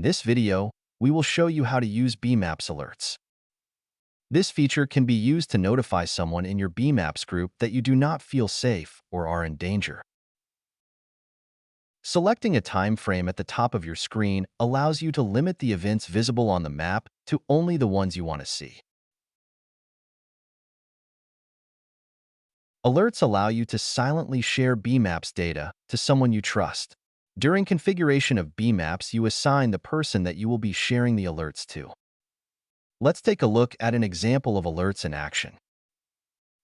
this video, we will show you how to use BeMaps alerts. This feature can be used to notify someone in your BeMaps group that you do not feel safe or are in danger. Selecting a time frame at the top of your screen allows you to limit the events visible on the map to only the ones you want to see. Alerts allow you to silently share BeMaps data to someone you trust. During configuration of BeMaps, you assign the person that you will be sharing the alerts to. Let's take a look at an example of alerts in action.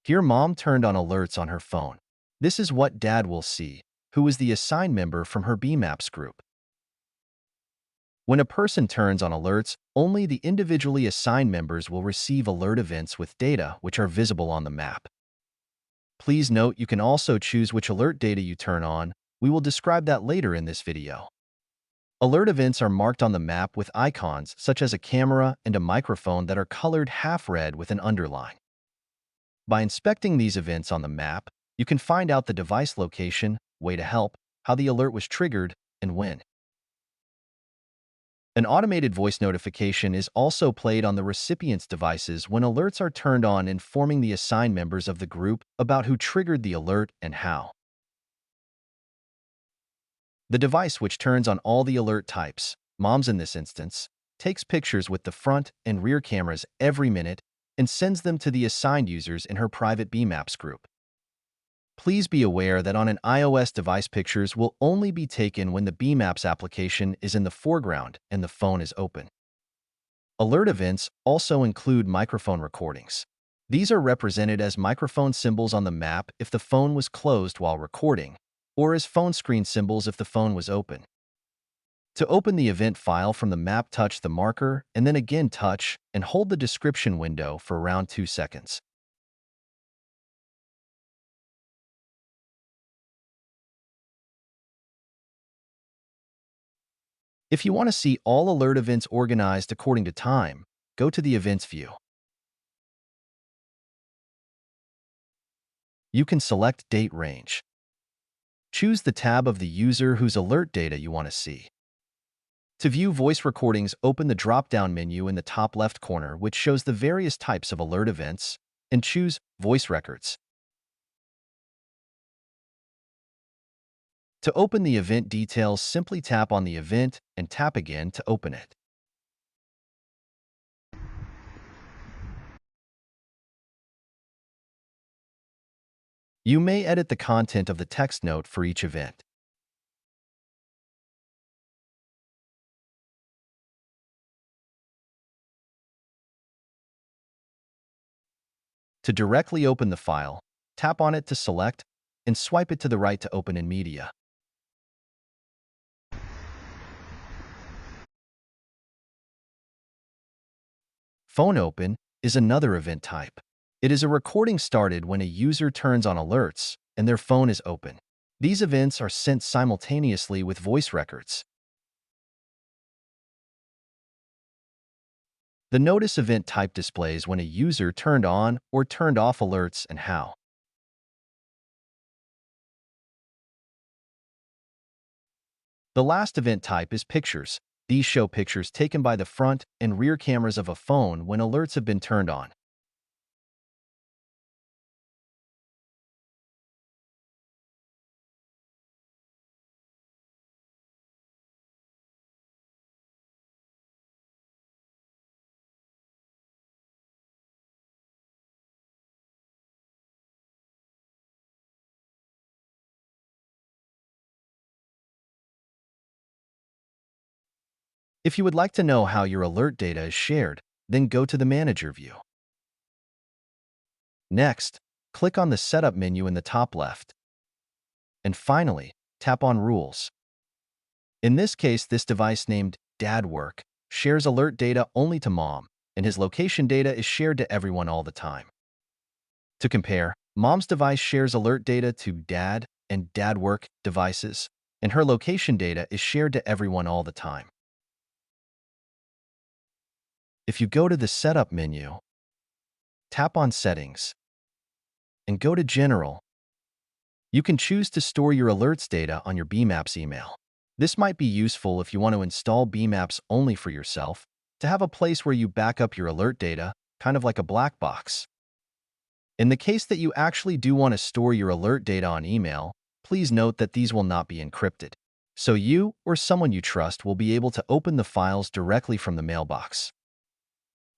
Here, Mom turned on alerts on her phone. This is what Dad will see, who is the assigned member from her BeMaps group. When a person turns on alerts, only the individually assigned members will receive alert events with data which are visible on the map. Please note you can also choose which alert data you turn on. We will describe that later in this video. Alert events are marked on the map with icons such as a camera and a microphone that are colored half red with an underline. By inspecting these events on the map, you can find out the device location, way to help, how the alert was triggered, and when. An automated voice notification is also played on the recipient's devices when alerts are turned on, informing the assigned members of the group about who triggered the alert and how. The device, which turns on all the alert types, Mom's in this instance, takes pictures with the front and rear cameras every minute and sends them to the assigned users in her private BeMaps group. Please be aware that on an iOS device, pictures will only be taken when the BeMaps application is in the foreground and the phone is open. Alert events also include microphone recordings. These are represented as microphone symbols on the map if the phone was closed while recording, or as phone screen symbols if the phone was open. To open the event file from the map, touch the marker and then again touch and hold the description window for around 2 seconds. If you want to see all alert events organized according to time, go to the Events view. You can select Date Range. Choose the tab of the user whose alert data you want to see. To view voice recordings, open the drop-down menu in the top left corner, which shows the various types of alert events, and choose Voice Records. To open the event details, simply tap on the event and tap again to open it. You may edit the content of the text note for each event. To directly open the file, tap on it to select and swipe it to the right to open in Media. Phone Open is another event type. It is a recording started when a user turns on alerts and their phone is open. These events are sent simultaneously with voice records. The Notice event type displays when a user turned on or turned off alerts and how. The last event type is Pictures. These show pictures taken by the front and rear cameras of a phone when alerts have been turned on. If you would like to know how your alert data is shared, then go to the Manager view. Next, click on the Setup menu in the top left. And finally, tap on Rules. In this case, this device named Dad Work shares alert data only to Mom, and his location data is shared to everyone all the time. To compare, Mom's device shares alert data to Dad and Dad Work devices, and her location data is shared to everyone all the time. If you go to the Setup menu, tap on Settings, and go to General, you can choose to store your alerts data on your BeMaps email. This might be useful if you want to install BeMaps only for yourself, to have a place where you back up your alert data, kind of like a black box. In the case that you actually do want to store your alert data on email, please note that these will not be encrypted. So you or someone you trust will be able to open the files directly from the mailbox.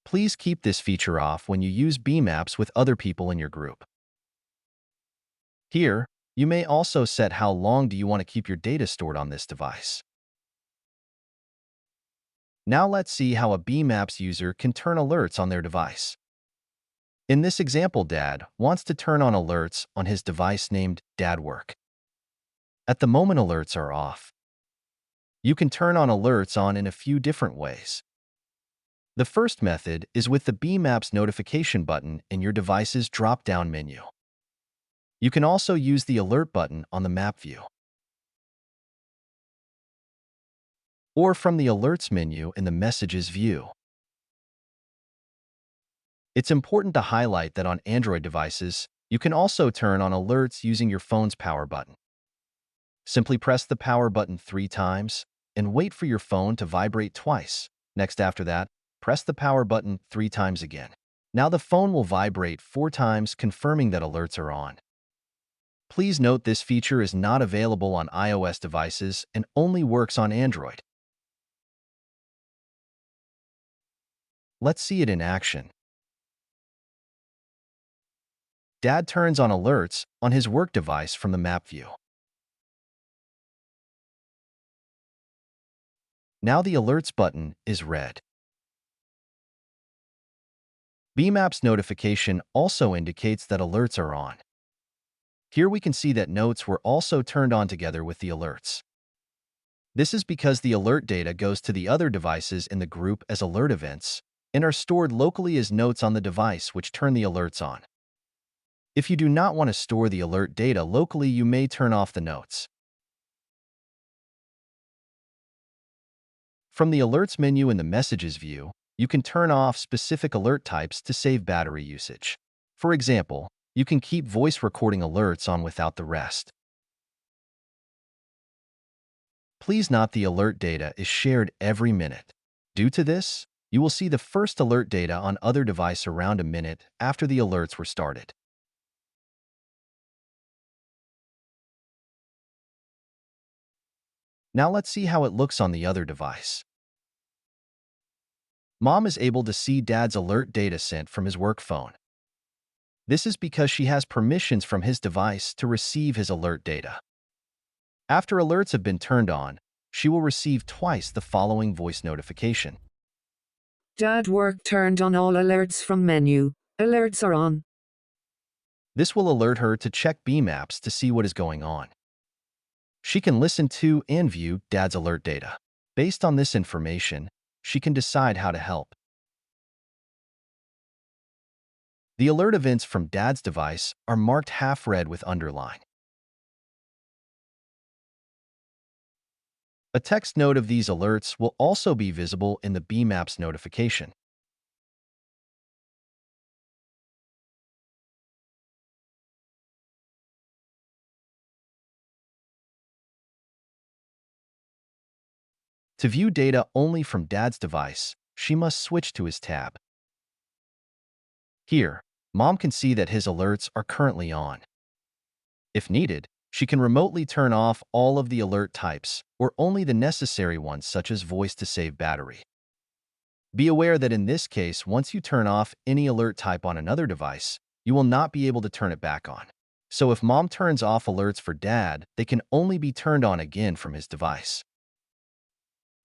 Please keep this feature off when you use BeMaps with other people in your group. Here, you may also set how long do you want to keep your data stored on this device. Now let's see how a BeMaps user can turn alerts on their device. In this example, Dad wants to turn on alerts on his device named Dad Work. At the moment alerts are off. You can turn on alerts on in a few different ways. The first method is with the BeMaps notification button in your device's drop-down menu. You can also use the alert button on the map view, or from the alerts menu in the messages view. It's important to highlight that on Android devices, you can also turn on alerts using your phone's power button. Simply press the power button 3 times and wait for your phone to vibrate twice. Next, after that, press the power button 3 times again. Now the phone will vibrate 4 times, confirming that alerts are on. Please note this feature is not available on iOS devices and only works on Android. Let's see it in action. Dad turns on alerts on his work device from the map view. Now the alerts button is red. BeMaps notification also indicates that alerts are on. Here we can see that notes were also turned on together with the alerts. This is because the alert data goes to the other devices in the group as alert events and are stored locally as notes on the device which turn the alerts on. If you do not want to store the alert data locally, you may turn off the notes. From the Alerts menu in the Messages view, you can turn off specific alert types to save battery usage. For example, you can keep voice recording alerts on without the rest. Please note the alert data is shared every minute. Due to this, you will see the first alert data on other device around a minute after the alerts were started. Now let's see how it looks on the other device. Mom is able to see Dad's alert data sent from his work phone. This is because she has permissions from his device to receive his alert data. After alerts have been turned on, she will receive twice the following voice notification. Dad Work turned on all alerts from menu. Alerts are on. This will alert her to check BeMaps to see what is going on. She can listen to and view Dad's alert data. Based on this information, she can decide how to help. The alert events from Dad's device are marked half red with underline. A text note of these alerts will also be visible in the BeMaps notification. To view data only from Dad's device, she must switch to his tab. Here, Mom can see that his alerts are currently on. If needed, she can remotely turn off all of the alert types or only the necessary ones such as voice to save battery. Be aware that in this case, once you turn off any alert type on another device, you will not be able to turn it back on. So if Mom turns off alerts for Dad, they can only be turned on again from his device.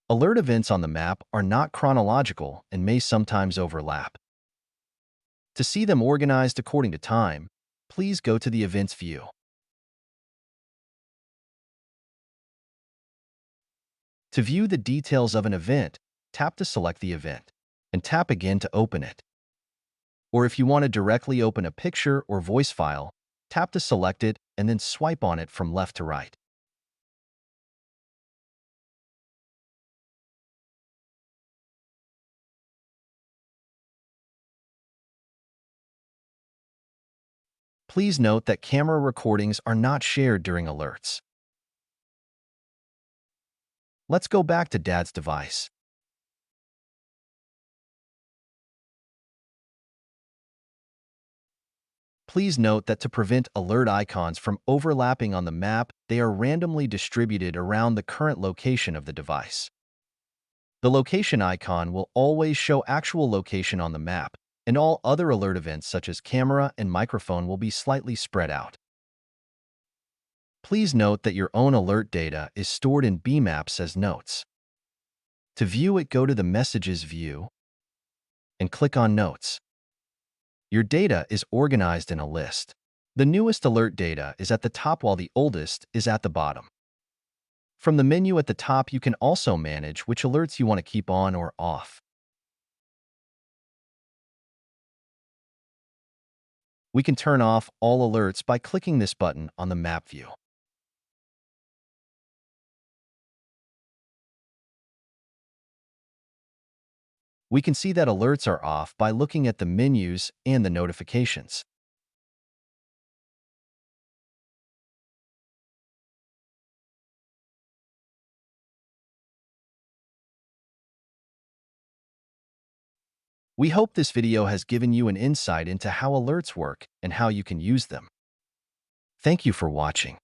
Alert events on the map are not chronological and may sometimes overlap. To see them organized according to time, please go to the Events view. To view the details of an event, tap to select the event, and tap again to open it. Or if you want to directly open a picture or voice file, tap to select it and then swipe on it from left to right. Please note that camera recordings are not shared during alerts. Let's go back to Dad's device. Please note that to prevent alert icons from overlapping on the map, they are randomly distributed around the current location of the device. The location icon will always show actual location on the map, and all other alert events such as camera and microphone will be slightly spread out. Please note that your own alert data is stored in BeMaps as notes. To view it, go to the Messages view and click on Notes. Your data is organized in a list. The newest alert data is at the top while the oldest is at the bottom. From the menu at the top, you can also manage which alerts you want to keep on or off. We can turn off all alerts by clicking this button on the map view. We can see that alerts are off by looking at the menus and the notifications. We hope this video has given you an insight into how alerts work and how you can use them. Thank you for watching.